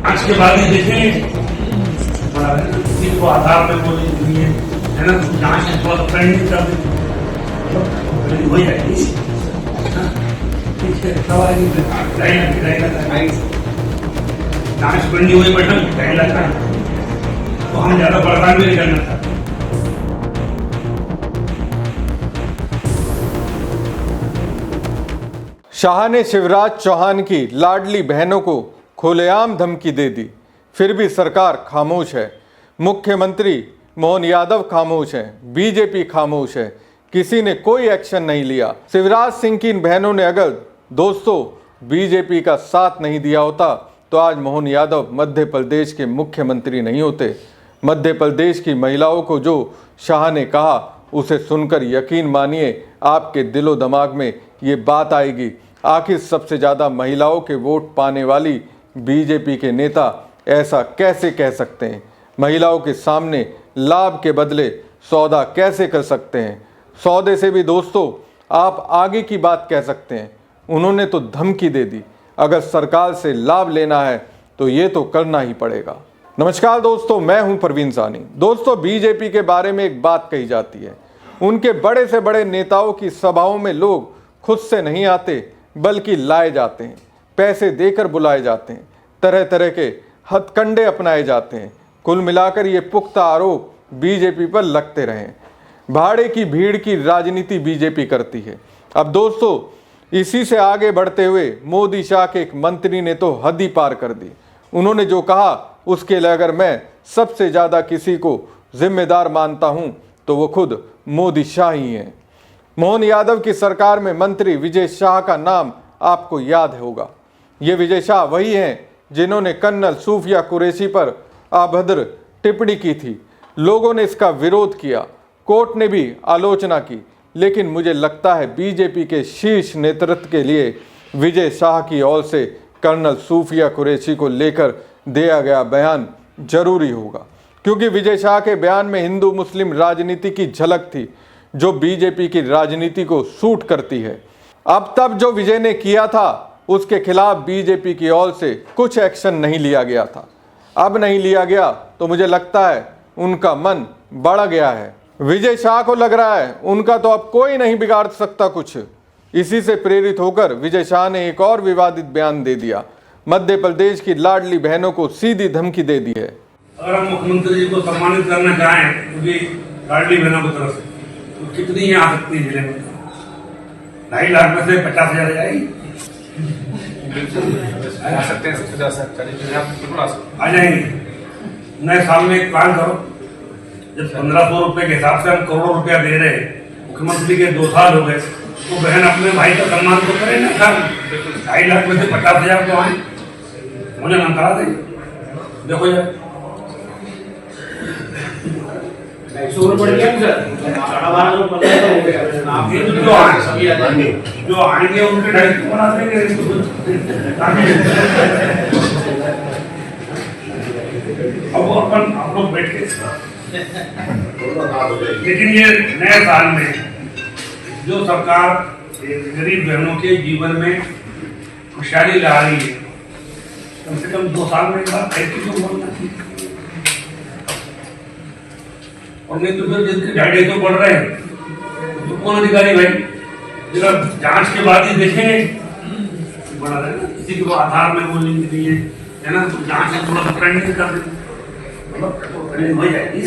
आज के बाद ही देखेंगे किसी को आधार पे बोली नहीं है ना, जांच में थोड़ा ट्रेंडिंग कर दें हो जाएगी। जांच पेंडिंग हुई मैडम टाइम लगता है, तो हम ज्यादा परेशान भी नहीं करना चाहते। शाह ने शिवराज चौहान की लाडली बहनों को खुलेआम धमकी दे दी, फिर भी सरकार खामोश है। मुख्यमंत्री मोहन यादव खामोश हैं, बीजेपी खामोश है, किसी ने कोई एक्शन नहीं लिया। शिवराज सिंह की इन बहनों ने अगर दोस्तों बीजेपी का साथ नहीं दिया होता तो आज मोहन यादव मध्य प्रदेश के मुख्यमंत्री नहीं होते। मध्य प्रदेश की महिलाओं को जो शाह ने कहा उसे सुनकर यकीन मानिए आपके दिलो दिमाग में ये बात आएगी, आखिर सबसे ज़्यादा महिलाओं के वोट पाने वाली बीजेपी के नेता ऐसा कैसे कह सकते हैं? महिलाओं के सामने लाभ के बदले सौदा कैसे कर सकते हैं? सौदे से भी दोस्तों आप आगे की बात कह सकते हैं, उन्होंने तो धमकी दे दी। अगर सरकार से लाभ लेना है तो ये तो करना ही पड़ेगा। नमस्कार दोस्तों, मैं हूं प्रवीण सानी। दोस्तों, बीजेपी के बारे में एक बात कही जाती है, उनके बड़े से बड़े नेताओं की सभाओं में लोग खुद से नहीं आते बल्कि लाए जाते हैं, पैसे देकर बुलाए जाते हैं, तरह तरह के हथकंडे अपनाए जाते हैं। कुल मिलाकर ये पुख्ता आरोप बीजेपी पर लगते रहे। भाड़े की भीड़ की राजनीति बीजेपी करती है। अब दोस्तों, इसी से आगे बढ़ते हुए मोदी शाह के एक मंत्री ने तो हद ही पार कर दी। उन्होंने जो कहा उसके लिए अगर मैं सबसे ज़्यादा किसी को जिम्मेदार मानता हूं तो वो खुद मोदी शाह ही हैं। मोहन यादव की सरकार में मंत्री विजय शाह का नाम आपको याद होगा। ये विजय शाह वही हैं जिन्होंने कर्नल सूफिया कुरैशी पर अभद्र टिप्पणी की थी। लोगों ने इसका विरोध किया, कोर्ट ने भी आलोचना की, लेकिन मुझे लगता है बीजेपी के शीर्ष नेतृत्व के लिए विजय शाह की ओर से कर्नल सूफिया कुरैशी को लेकर दिया गया बयान जरूरी होगा, क्योंकि विजय शाह के बयान में हिंदू मुस्लिम राजनीति की झलक थी जो बीजेपी की राजनीति को सूट करती है। अब तब जो विजय ने किया था उसके खिलाफ बीजेपी की ओर से कुछ एक्शन नहीं लिया गया था। अब नहीं लिया गया तो मुझे लगता है उनका मन बढ़ गया है। विजय शाह को लग रहा है उनका तो अब कोई नहीं बिगाड़ सकता कुछ। इसी से प्रेरित होकर विजय शाह ने एक और विवादित बयान दे दिया, मध्य प्रदेश की लाडली बहनों को सीधी धमकी दे दी है। अगर हम मुख्यमंत्री जी को सम्मानित करना चाहें क्योंकि लाडली बहनों की तरफ से, तो कितनी आ सकती है जिले में? 2.5 लाख में से 50,000 जाएगी। आ सकते हैं, आ जाएंगे। नए साल में एक प्लान करो, जब 1500 रुपए के हिसाब से हम करोड़ों रुपया दे रहे हैं, मुख्यमंत्री के 2 साल हो गए, तो बहन अपने भाई का सम्मान तो करे ना। 2.5 लाख में से 50,000 तो आए, मुझे नाम करा दें। देखो यार जो आएंगे उनके दायित्व बना देंगे। अब अपन आप लोग बैठ के, लेकिन ये नए साल में जो सरकार गरीब बहनों के जीवन में खुशहाली ला रही है, कम से कम 2 साल में एक बार ऐसी तो बोलना चाहिए। और नहीं तो फिर जिनके झाड़े तो बढ़ रहे हैं तो कौन अधिकारी भाई, जरा जांच के बाद ही देखेंगे। बड़ा है ना, किसी को आधार में वो लिंक नहीं है ना, तो जांच में थोड़ा ट्रेंडिंग कर दें, मतलब हो जाएगी।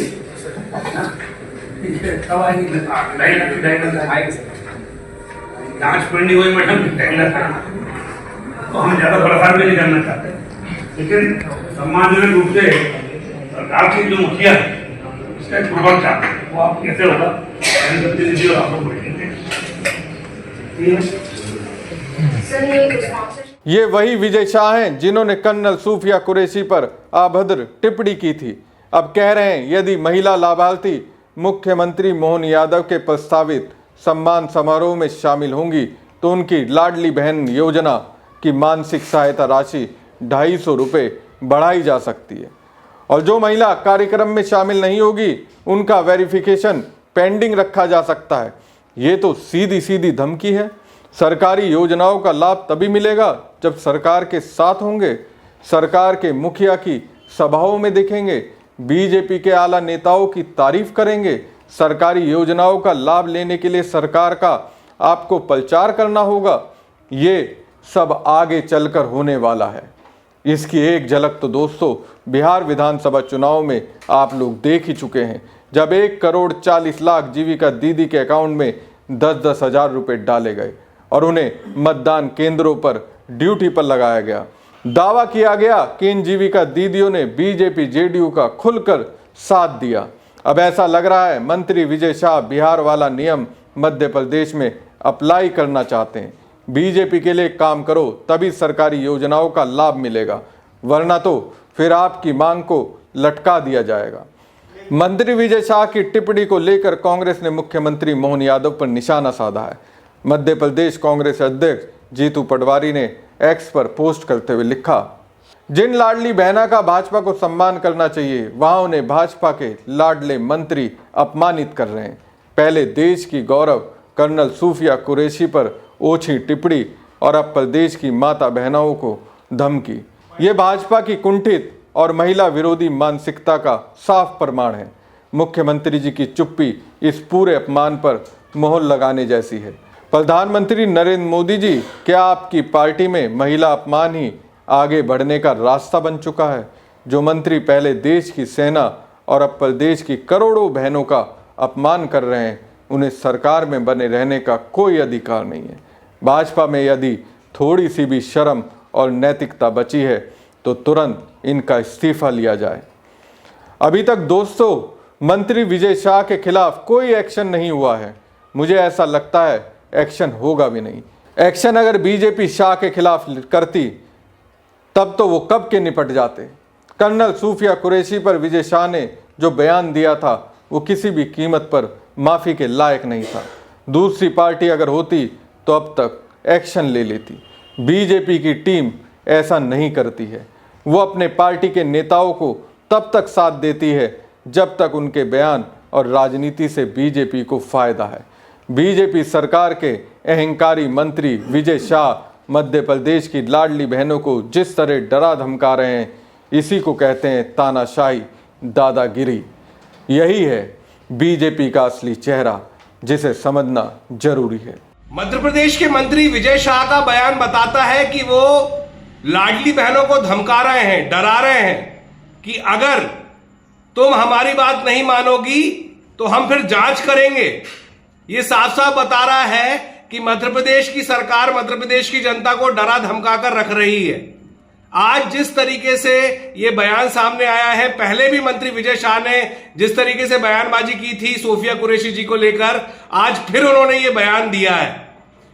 जांच पेंडिंग हुई मैडम टाइम लगता है, तो हम ज्यादा परेशान भी नहीं करना चाहते। लेकिन सामान्य रूप से सरकार की जो मुखिया है उसका एक प्रभाव चाहते हैं, वो आप कैसे होगा और आप लोग बैठेंगे। ये वही विजय शाह हैं जिन्होंने कर्नल सूफिया कुरैशी पर अभद्र टिप्पणी की थी। अब कह रहे हैं यदि महिला लाभार्थी मुख्यमंत्री मोहन यादव के प्रस्तावित सम्मान समारोह में शामिल होंगी तो उनकी लाडली बहन योजना की मानसिक सहायता राशि 250 रुपये बढ़ाई जा सकती है, और जो महिला कार्यक्रम में शामिल नहीं होगी उनका वेरिफिकेशन पेंडिंग रखा जा सकता है। ये तो सीधी सीधी धमकी है। सरकारी योजनाओं का लाभ तभी मिलेगा जब सरकार के साथ होंगे। सरकार के मुखिया की सभाओं में दिखेंगे, बीजेपी के आला नेताओं की तारीफ करेंगे, सरकारी योजनाओं का लाभ लेने के लिए सरकार का आपको प्रचार करना होगा। ये सब आगे चलकर होने वाला है। इसकी एक झलक तो दोस्तों बिहार विधानसभा चुनाव में आप लोग देख ही चुके हैं, जब 1,40,00,000 जीविका दीदी के अकाउंट में 10-10 हज़ार रुपये डाले गए और उन्हें मतदान केंद्रों पर ड्यूटी पर लगाया गया। दावा किया गया कि इन जीविका दीदियों ने बीजेपी जेडीयू का खुलकर साथ दिया। अब ऐसा लग रहा है मंत्री विजय शाह बिहार वाला नियम मध्य प्रदेश में अप्लाई करना चाहते हैं। बीजेपी के लिए काम करो तभी सरकारी योजनाओं का लाभ मिलेगा, वरना तो फिर आपकी मांग को लटका दिया जाएगा। मंत्री विजय शाह की टिप्पणी को लेकर कांग्रेस ने मुख्यमंत्री मोहन यादव पर निशाना साधा है। मध्य प्रदेश कांग्रेस अध्यक्ष जीतू पटवारी ने एक्स पर पोस्ट करते हुए लिखा, जिन लाडली बहना का भाजपा को सम्मान करना चाहिए वहां उन्हें भाजपा के लाडले मंत्री अपमानित कर रहे हैं। पहले देश की गौरव कर्नल सूफिया कुरैशी पर ओछी टिप्पणी और अब प्रदेश की माता बहनों को धमकी। ये भाजपा की कुंठित और महिला विरोधी मानसिकता का साफ प्रमाण है। मुख्यमंत्री जी की चुप्पी इस पूरे अपमान पर मोहर लगाने जैसी है। प्रधानमंत्री नरेंद्र मोदी जी, क्या आपकी पार्टी में महिला अपमान ही आगे बढ़ने का रास्ता बन चुका है? जो मंत्री पहले देश की सेना और अब प्रदेश की करोड़ों बहनों का अपमान कर रहे हैं, उन्हें सरकार में बने रहने का कोई अधिकार नहीं है। भाजपा में यदि थोड़ी सी भी शर्म और नैतिकता बची है तो तुरंत इनका इस्तीफा लिया जाए। अभी तक दोस्तों मंत्री विजय शाह के खिलाफ कोई एक्शन नहीं हुआ है। मुझे ऐसा लगता है एक्शन होगा भी नहीं। एक्शन अगर बीजेपी शाह के खिलाफ करती तब तो वो कब के निपट जाते। कर्नल सूफिया कुरैशी पर विजय शाह ने जो बयान दिया था वो किसी भी कीमत पर माफ़ी के लायक नहीं था। दूसरी पार्टी अगर होती तो अब तक एक्शन ले लेती। बीजेपी की टीम ऐसा नहीं करती है। वो अपने पार्टी के नेताओं को तब तक साथ देती है जब तक उनके बयान और राजनीति से बीजेपी को फायदा है। बीजेपी सरकार के अहंकारी मंत्री विजय शाह मध्य प्रदेश की लाडली बहनों को जिस तरह डरा धमका रहे हैं, इसी को कहते हैं तानाशाही, दादागिरी। यही है बीजेपी का असली चेहरा, जिसे समझना जरूरी है। मध्य प्रदेश के मंत्री विजय शाह का बयान बताता है कि वो लाडली बहनों को धमका रहे हैं, डरा रहे हैं कि अगर तुम हमारी बात नहीं मानोगी तो हम फिर जांच करेंगे। ये साफ साफ बता रहा है कि मध्य प्रदेश की सरकार मध्य प्रदेश की जनता को डरा धमका कर रख रही है। आज जिस तरीके से ये बयान सामने आया है, पहले भी मंत्री विजय शाह ने जिस तरीके से बयानबाजी की थी सूफिया कुरैशी जी को लेकर, आज फिर उन्होंने ये बयान दिया है।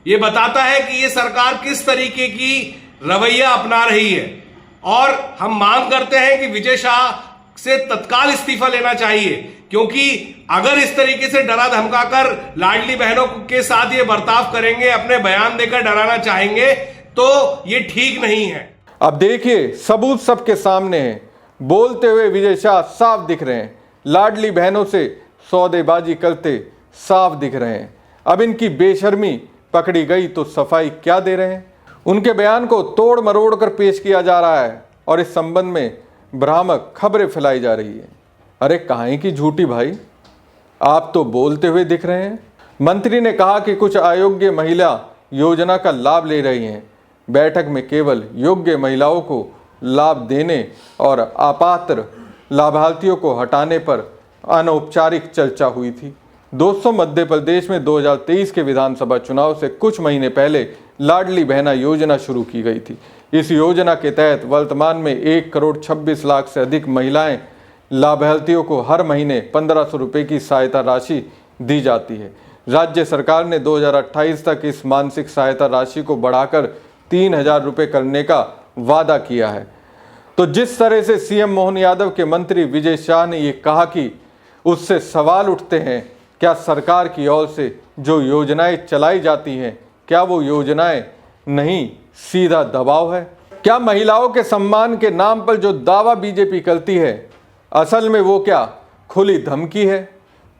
ये बताता है कि ये सरकार किस तरीके की रवैया अपना रही है और हम मांग करते हैं कि विजय शाह से तत्काल इस्तीफा लेना चाहिए, क्योंकि अगर इस तरीके से डरा धमकाकर लाडली बहनों के साथ ये बर्ताव करेंगे, अपने बयान देकर डराना चाहेंगे, तो ये ठीक नहीं है। अब देखिए सबूत सबके सामने है। बोलते हुए विजय शाह साफ दिख रहे हैं, लाडली बहनों से सौदेबाजी करते साफ दिख रहे हैं। अब इनकी बेशर्मी पकड़ी गई तो सफाई क्या दे रहे हैं। उनके बयान को तोड़ मरोड़ कर पेश किया जा रहा है और इस संबंध में भ्रामक खबरें फैलाई जा रही है। अरे काहे की झूठी भाई, आप तो बोलते हुए दिख रहे हैं। मंत्री ने कहा कि कुछ अयोग्य महिला योजना का लाभ ले रही हैं। बैठक में केवल योग्य महिलाओं को लाभ देने और अपात्र लाभार्थियों को हटाने पर अनौपचारिक चर्चा हुई थी। दोस्तों मध्य प्रदेश में 2023 के विधानसभा चुनाव से कुछ महीने पहले लाडली बहना योजना शुरू की गई थी। इस योजना के तहत वर्तमान में 1,26,00,000 से अधिक महिलाएं लाभार्थियों को हर महीने 1,500 रुपये की सहायता राशि दी जाती है। राज्य सरकार ने 2028 तक इस मानसिक सहायता राशि को बढ़ाकर 3,000 रुपये करने का वादा किया है। तो जिस तरह से सीएम मोहन यादव के मंत्री विजय शाह ने ये कहा कि उससे सवाल उठते हैं, क्या सरकार की ओर से जो योजनाएं चलाई जाती हैं, क्या वो योजनाएं नहीं सीधा दबाव है? क्या महिलाओं के सम्मान के नाम पर जो दावा बीजेपी करती है, असल में वो क्या खुली धमकी है?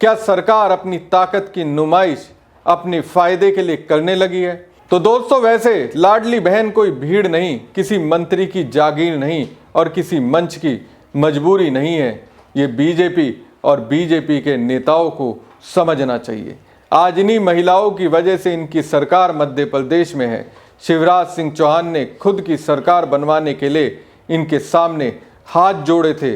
क्या सरकार अपनी ताकत की नुमाइश अपने फायदे के लिए करने लगी है? तो दोस्तों, वैसे लाडली बहन कोई भीड़ नहीं, किसी मंत्री की जागीर नहीं और किसी मंच की मजबूरी नहीं है। ये बीजेपी और बीजेपी के नेताओं को समझना चाहिए। आज इन्हीं महिलाओं की वजह से इनकी सरकार मध्य प्रदेश में है। शिवराज सिंह चौहान ने खुद की सरकार बनवाने के लिए इनके सामने हाथ जोड़े थे,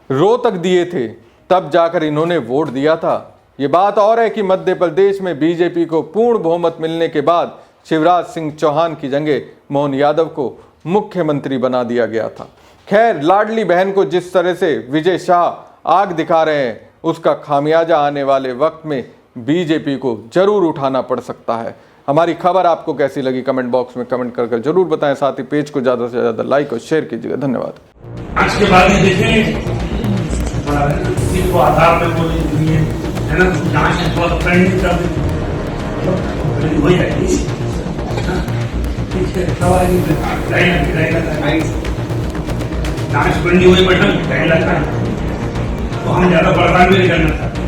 रो तक दिए थे, तब जाकर इन्होंने वोट दिया था। ये बात और है कि मध्य प्रदेश में बीजेपी को पूर्ण बहुमत मिलने के बाद शिवराज सिंह चौहान की जगह मोहन यादव को मुख्यमंत्री बना दिया गया था। खैर, लाडली बहन को जिस तरह से विजय शाह आग दिखा रहे हैं, उसका खामियाजा आने वाले वक्त में बीजेपी को जरूर उठाना पड़ सकता है। हमारी खबर आपको कैसी लगी कमेंट बॉक्स में कमेंट कर जरूर बताएं। साथ ही पेज को ज्यादा से ज्यादा लाइक और शेयर कीजिएगा। धन्यवाद। आज के बाद में देखें को आधार पे बोली है ना, जांच थोड़ा पेंडिंग कर दें हो जाएगी। जांच पेंडिंग हुई बटन तो हम ज्यादा परेशान भी नहीं करना चाहते।